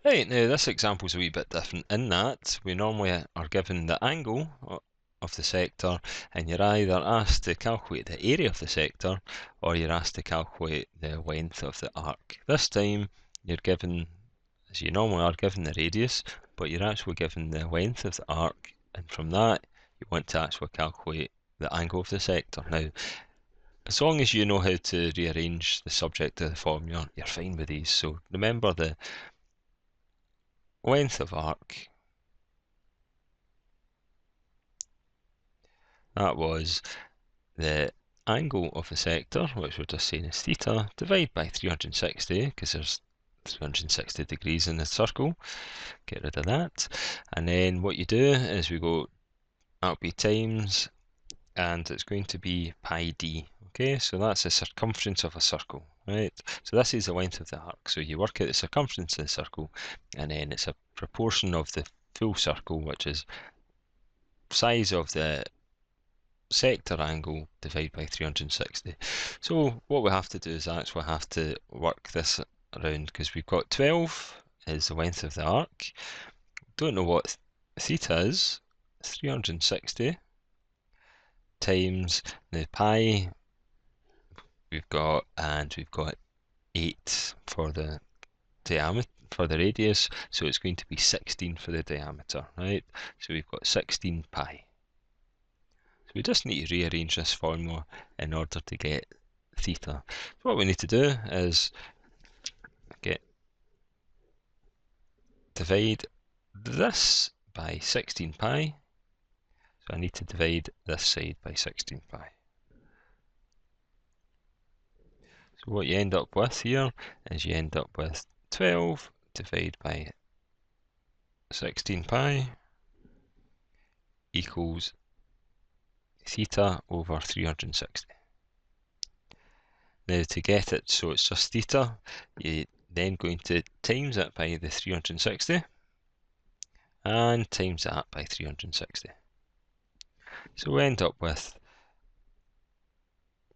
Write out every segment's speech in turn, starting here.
Right, now this example's a wee bit different in that we normally are given the angle of the sector, and you're either asked to calculate the area of the sector or you're asked to calculate the length of the arc. This time you're given, as you normally are, given the radius, but you're actually given the length of the arc, and from that you want to actually calculate the angle of the sector. Now, as long as you know how to rearrange the subject of the formula, you're fine with these. So remember the length of arc, that was the angle of the sector, which we're just saying is theta, divided by 360, because there's 360 degrees in the circle. Get rid of that. And then what you do is we go, that'll be times, and it's going to be pi d. Okay, so that's the circumference of a circle, right? So this is the length of the arc. So you work out the circumference of the circle, and then it's a proportion of the full circle, which is size of the sector angle divided by 360. So what we have to do is actually have to work this around, because we've got 12 is the length of the arc. Don't know what theta is. 360 times the pi we've got, and we've got 8 for the diameter, for the radius, so it's going to be 16 for the diameter, right? So we've got 16 pi. So we just need to rearrange this formula in order to get theta. So what we need to do is divide this by 16 pi. So I need to divide this side by 16 pi. So what you end up with here is you end up with 12 divided by 16 pi equals theta over 360. Now to get it so it's just theta, you're then going to times it by the 360 and times that by 360. So we end up with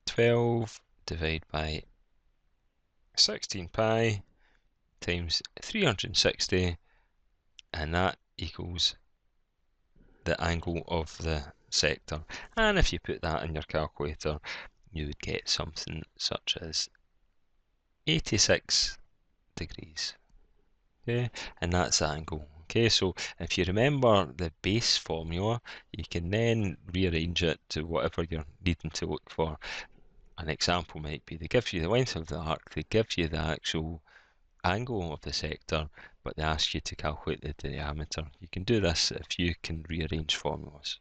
12 divided by 16 pi times 360, and that equals the angle of the sector. And if you put that in your calculator, you would get something such as 86 degrees. Okay, and that's the angle. Okay, so if you remember the base formula, you can then rearrange it to whatever you're needing to look for. An example might be they give you the length of the arc, they give you the actual angle of the sector, but they ask you to calculate the diameter. You can do this if you can rearrange formulas.